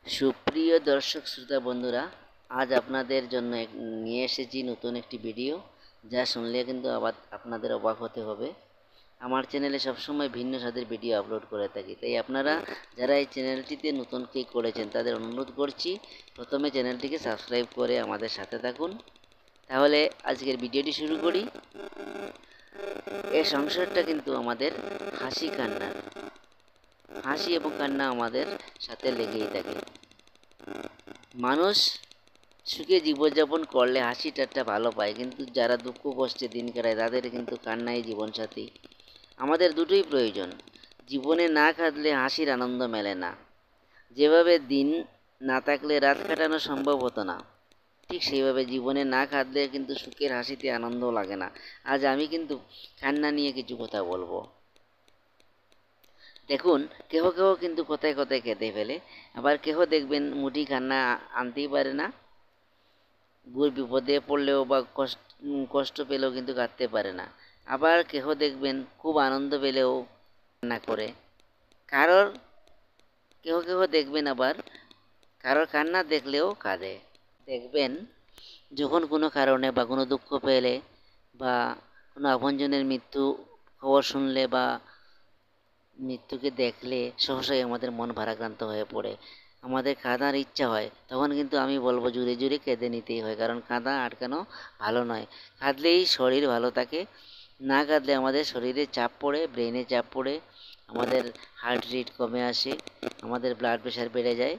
সুপ্রিয় দর্শক শ্রোতা বন্ধুরা, আজ আপনাদের জন্য নিয়ে এসেছি নতুন একটি ভিডিও, যা শুনলে কিন্তু আবার আপনাদের অবাক হতে হবে। আমার চ্যানেলে সবসময় ভিন্ন স্বাদের ভিডিও আপলোড করে থাকি, তাই আপনারা যারা এই চ্যানেলটিতে নতুন ক্লিক করেছেন তাদের অনুরোধ করছি প্রথমে চ্যানেলটিকে সাবস্ক্রাইব করে আমাদের সাথে থাকুন। তাহলে আজকের ভিডিওটি শুরু করি। এই সংসারটা কিন্তু আমাদের হাসি কান্নার, হাসি এবং কান্না আমাদের সাথে লেগেই থাকে। মানুষ সুখে জীবনযাপন করলে হাসি ঠাট্টা ভালো পায়, কিন্তু যারা দুঃখ কষ্টে দিন কাটায় তাদের কিন্তু কান্নাই জীবনসাথী। আমাদের দুটোই প্রয়োজন। জীবনে না কাঁদলে হাসির আনন্দ মেলে না। যেভাবে দিন না থাকলে রাত কাটানো সম্ভব হতো না, ঠিক সেইভাবে জীবনে না কাঁদলে কিন্তু সুখের হাসিতে আনন্দ লাগে না। আজ আমি কিন্তু কান্না নিয়ে কিছু কথা বলবো। দেখুন, কেহ কেহ কিন্তু কথায় কথায় কেঁদে ফেলে, আবার কেহ দেখবেন মুঠি কান্না আনতেই পারে না। গুর বিপদে পড়লেও বা কষ্ট পেলেও কিন্তু কাঁদতে পারে না। আবার কেহ দেখবেন খুব আনন্দ পেলেও কান্না করে। কারোর কেহ কেহ দেখবেন আবার কারোর কান্না দেখলেও কাঁদে। দেখবেন যখন কোনো কারণে বা কোনো দুঃখ পেলে বা কোনো আপনজনের মৃত্যু খবর শুনলে বা মৃত্যুকে দেখলে সহসাই আমাদের মন ভারাক্রান্ত হয়ে পড়ে, আমাদের কাঁদার ইচ্ছা হয়। তখন কিন্তু আমি বলবো জুড়ে জুড়ে কেঁদে নিতেই হয়, কারণ কাঁদা আটকানো ভালো নয়। কাঁদলেই শরীর ভালো থাকে, না কাঁদলে আমাদের শরীরে চাপ পড়ে, ব্রেনে চাপ পড়ে, আমাদের হার্ট রেট কমে আসে, আমাদের ব্লাড প্রেশার বেড়ে যায়।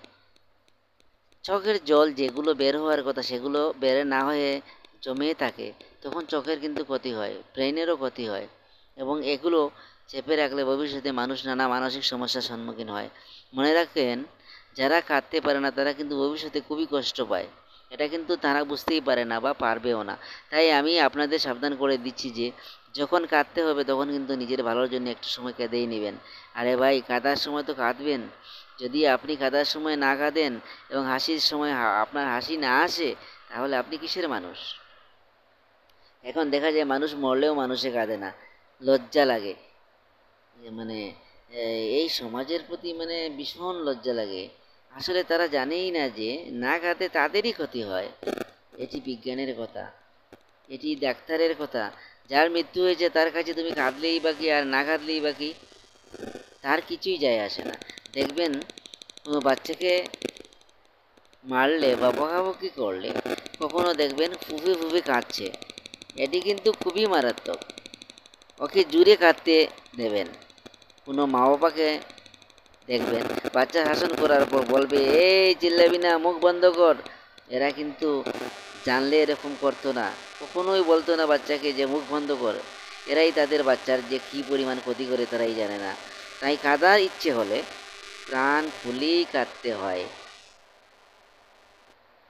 চোখের জল যেগুলো বের হওয়ার কথা সেগুলো বের না হয়ে জমে থাকে, তখন চোখের কিন্তু ক্ষতি হয়, ব্রেনেরও ক্ষতি হয়, এবং এগুলো চেপে রাখলে ভবিষ্যতে মানুষ নানা মানসিক সমস্যার সম্মুখীন হয়। মনে রাখবেন, যারা কাঁদতে পারে না তারা কিন্তু ভবিষ্যতে খুবই কষ্ট পায়। এটা কিন্তু তারা বুঝতেই পারে না বা পারবেও না। তাই আমি আপনাদের সাবধান করে দিচ্ছি যে যখন কাঁদতে হবে তখন কিন্তু নিজের ভালোর জন্য একটু সময় কেঁদেই নেবেন। আরে ভাই, কাঁদার সময় তো কাঁদবেন। যদি আপনি কাঁদার সময় না কাঁদেন এবং হাসির সময় আপনার হাসি না আসে, তাহলে আপনি কিসের মানুষ? এখন দেখা যায় মানুষ মরলেও মানুষে কাঁদে না, লজ্জা লাগে। মানে এই সমাজের প্রতি ভীষণ লজ্জা লাগে। আসলে তারা জানেই না যে না কাঁদে তাদেরই ক্ষতি হয়। এটি বিজ্ঞানের কথা, এটি ডাক্তারের কথা। যার মৃত্যু হয়েছে তার কাছে তুমি কাঁদলেই বা কি আর না কাঁদলেই বা কি, তার কিছুই যায় আসে না। দেখবেন কোনো বাচ্চাকে মারলে বা বকাবকি করলে কখনো দেখবেন ফুঁপে ফুঁপে কাঁদছে, এটি কিন্তু খুবই মারাত্মক। ওকে জুড়ে কাঁদতে দেবেন। কোনো মা বাবাকে দেখবেন বাচ্চা শাসন করার পর বলবে, এই চিল্লাবি না, মুখ বন্ধ কর। এরা কিন্তু জানলে এরকম করতো না, কখনোই বলতো না বাচ্চাকে যে মুখ বন্ধ কর। এরাই তাদের বাচ্চার যে কী পরিমাণ ক্ষতি করে তারাই জানে না। তাই কাঁদার ইচ্ছে হলে প্রাণ খুলেই কাঁদতে হয়।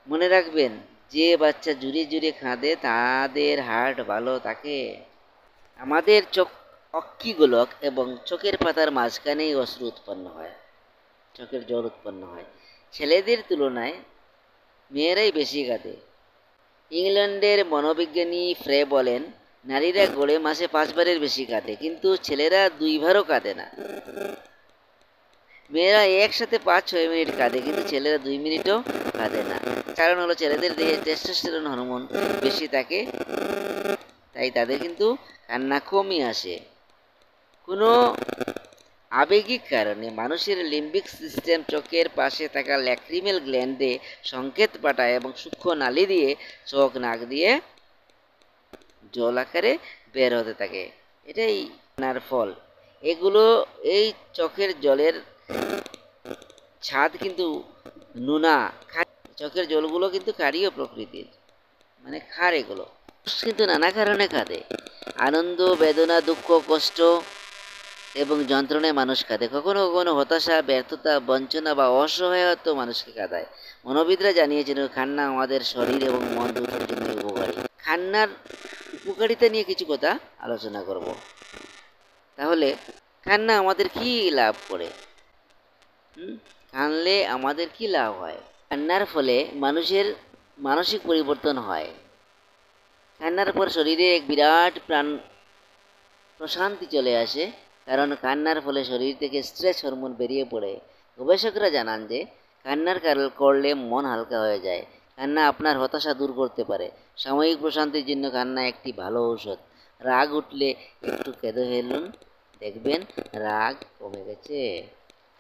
মনে রাখবেন, যে বাচ্চা জুড়ে জুড়ে কাঁদে তাদের হার্ট ভালো থাকে। আমাদের চোখ অক্ষিগোলক এবং চোখের পাতার মাঝখানেই অশ্রু উৎপন্ন হয়, চোখের জল উৎপন্ন হয়। ছেলেদের তুলনায় মেয়েরাই বেশি কাঁদে। ইংল্যান্ডের মনোবিজ্ঞানী ফ্রে বলেন, নারীরা গড়ে মাসে 5 বারের বেশি কাঁদে, কিন্তু ছেলেরা 2 বারও কাঁদে না। মেয়েরা একসাথে 5-6 মিনিট কাঁদে, কিন্তু ছেলেরা 2 মিনিটও কাঁদে না। কারণ হলো ছেলেদের দেহে টেস্টোস্টেরন হরমোন বেশি থাকে, তাই তাদের কিন্তু কান্না কমই আসে। কোনো আবেগিক কারণে মানুষের লিম্বিক সিস্টেম চোখের পাশে থাকা ল্যাক্রিমেল গ্ল্যান্ডে সংকেত পাঠায় এবং সূক্ষ্ম নালী দিয়ে চোখ নাক দিয়ে জল আকারে বের হতে থাকে। এটাই কান্নার ফল। এগুলো, এই চোখের জলের স্বাদ কিন্তু নুনা, চোখের জলগুলো কিন্তু ক্ষারীয় প্রকৃতির, ক্ষার। এগুলো কিন্তু নানা কারণে কাঁদে। আনন্দ, বেদনা, দুঃখ, কষ্ট এবং যন্ত্রণায় মানুষ কাঁদে। কখনো কখনো হতাশা, ব্যর্থতা, বঞ্চনা বা অসহায়ত্ব মানুষকে কাঁদায়। মনোবিদরা জানিয়েছেন কান্না আমাদের শরীর এবং মন দুটোর জন্য উপকারী। কান্নার উপকারিতা নিয়ে কিছু কথা আলোচনা করব। তাহলে কান্না আমাদের কি লাভ করে? কানলে আমাদের কি লাভ হয়? কান্নার ফলে মানুষের মানসিক পরিবর্তন হয়। কান্নার পর শরীরে এক বিরাট প্রশান্তি চলে আসে, কারণ কান্নার ফলে শরীর থেকে স্ট্রেস হরমোন বেরিয়ে পড়ে। গবেষকরা জানান যে কান্নার করলে মন হালকা হয়ে যায়। কান্না আপনার হতাশা দূর করতে পারে। সাময়িক প্রশান্তির জন্য কান্না একটি ভালো ঔষধ। রাগ উঠলে একটু কেঁদে ফেলুন, দেখবেন রাগ কমে গেছে।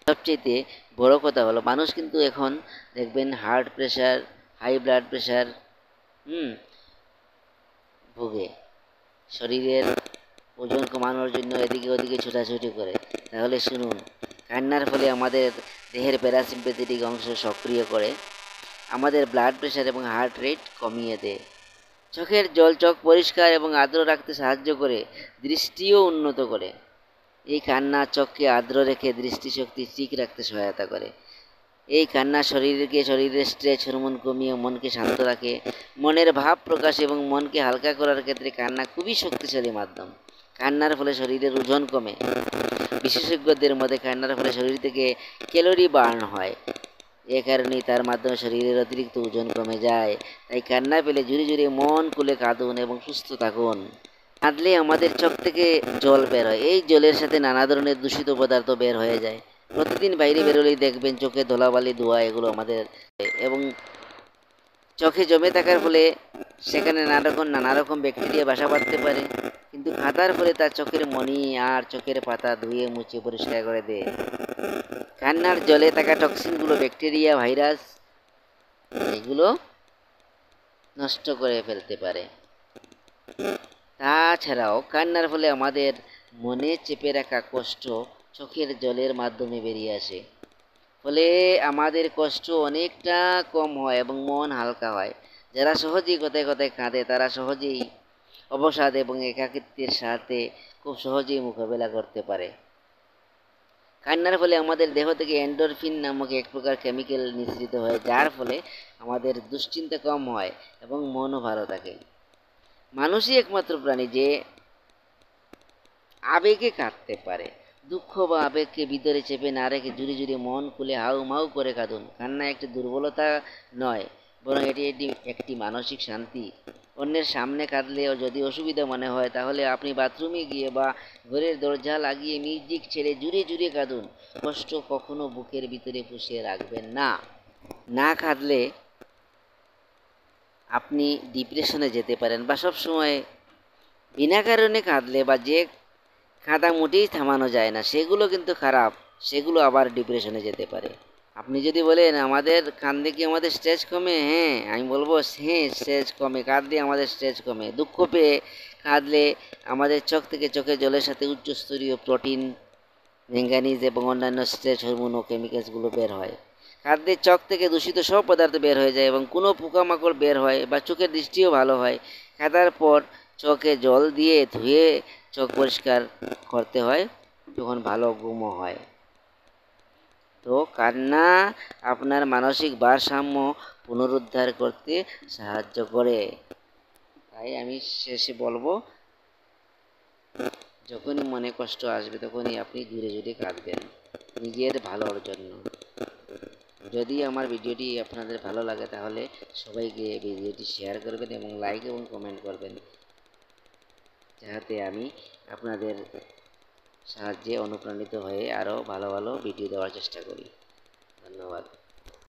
সবচেয়ে বড় কথা হলো মানুষ কিন্তু এখন দেখবেন heart pressure, high blood pressure ভোগে। শরীরের ওজন কমানোর জন্য এদিকে ওদিকে ছোটাছুটি করে। তাহলে শুনুন, কান্নার ফলে আমাদের দেহের প্যারাসিম্প্যাথেটিক অংশ সক্রিয় করে, আমাদের ব্লাড প্রেশার এবং হার্ট রেট কমিয়ে দেয়। চোখের জল চোখ পরিষ্কার এবং আর্দ্র রাখতে সাহায্য করে, দৃষ্টিও উন্নত করে। এই কান্না চোখকে আর্দ্র রেখে দৃষ্টিশক্তি ঠিক রাখতে সহায়তা করে। এই কান্না শরীরের স্ট্রেস হরমোন কমিয়ে মনকে শান্ত রাখে। মনের ভাব প্রকাশ এবং মনকে হালকা করার ক্ষেত্রে কান্না খুবই শক্তিশালী মাধ্যম। কান্নার ফলে শরীরের ওজন কমে। বিশেষজ্ঞদের মতে কান্নার ফলে শরীর থেকে ক্যালোরি বার্ন হয়। এ কারণেই তার মাধ্যমে শরীরের অতিরিক্ত ওজন কমে যায়। তাই কান্না পেলে জুড়ে জুড়ে মন খুলে কাঁদুন এবং সুস্থ থাকুন। কাঁদলে আমাদের চোখ থেকে জল বের হয়। এই জলের সাথে নানা ধরনের দূষিত পদার্থ বের হয়ে যায়। প্রতিদিন বাইরে বেরোলেই দেখবেন চোখে ধুলাবালি, ধোঁয়া এগুলো আমাদের এবং চোখে জমে থাকার ফলে সেখানে নানা রকম ব্যাকটেরিয়া বাসা বাঁধতে পারে। কিন্তু কাঁদার ফলে তার চোখের মণি আর চোখের পাতা ধুয়ে মুছে পরিষ্কার করে দেয়। কান্নার জলে থাকা টক্সিনগুলো, ব্যাকটেরিয়া, ভাইরাস এগুলো নষ্ট করে ফেলতে পারে। তাছাড়াও কান্নার ফলে আমাদের মনে চেপে রাখা কষ্ট চোখের জলের মাধ্যমে বেরিয়ে আসে। ফলে আমাদের কষ্ট অনেকটা কম হয় এবং মন হালকা হয়। যারা সহজেই কথায় কথায় কাঁদে তারা সহজেই অবসাদ এবং একাকিত্বের সাথে খুব সহজেই মোকাবেলা করতে পারে। কান্নার ফলে আমাদের দেহ থেকে এন্ডোরফিন নামক এক প্রকার কেমিক্যাল নিঃসৃত হয়, যার ফলে আমাদের দুশ্চিন্তা কম হয় এবং মনও ভালো থাকে। মানুষই একমাত্র প্রাণী যে আবেগে কাঁদতে পারে। দুঃখ বা আবেগকে ভিতরে চেপে না রেখে জুড়ে জুড়ে মন খুলে হাউ মাউ করে কাঁদুন। কান্না একটি দুর্বলতা নয়, বরং এটি একটি মানসিক শান্তি। অন্যের সামনে কাঁদলেও যদি অসুবিধা মনে হয় তাহলে আপনি বাথরুমে গিয়ে বা ঘরের দরজা লাগিয়ে মিউজিক ছেড়ে জুড়ে জুড়ে কাঁদুন। কষ্ট কখনো বুকের ভিতরে পুষিয়ে রাখবেন না। না কাঁদলে আপনি ডিপ্রেশনে যেতে পারেন, বা সবসময় বিনা কারণে কাঁদলে বা যে কাঁদা মোটেই থামানো যায় না সেগুলো কিন্তু খারাপ, সেগুলো আবার ডিপ্রেশনে যেতে পারে। আপনি যদি বলেন আমাদের কাঁদলে কি আমাদের স্ট্রেস কমে, হ্যাঁ আমি বলবো হ্যাঁ, স্ট্রেস কমে। কাঁদলে আমাদের স্ট্রেস কমে। দুঃখ পেয়ে কাঁদলে আমাদের চোখ থেকে চোখে জলের সাথে উচ্চস্তরীয় প্রোটিন, ম্যাঙ্গানিজ এবং অন্যান্য স্ট্রেস হরমোন ও কেমিক্যালসগুলো বের হয়। কাঁদলে চোখ থেকে দূষিত সব পদার্থ বের হয়ে যায় এবং কোনো পোকামাকড় বের হয় বা চোখের দৃষ্টিও ভালো হয়। কাঁদার পর চোখে জল দিয়ে ধুয়ে চোখ পরিষ্কার করতে হয়, তখন ভালো ঘুমও হয়। তো কান্না আপনার মানসিক ভারসাম্য পুনরুদ্ধার করতে সাহায্য করে। তাই আমি শেষে বলবো, যখনই মনে কষ্ট আসবে তখনই আপনি জুড়ে জুড়ে কাঁদবেন নিজের ভালোর জন্য। যদি আমার ভিডিওটি আপনাদের ভালো লাগে তাহলে সবাইকে ভিডিওটি শেয়ার করবেন এবং লাইক এবং কমেন্ট করবেন, যাতে আমি আপনাদের সাহায্যে অনুপ্রাণিত হয়ে আরও ভালো ভালো ভিডিও দেওয়ার চেষ্টা করি। ধন্যবাদ।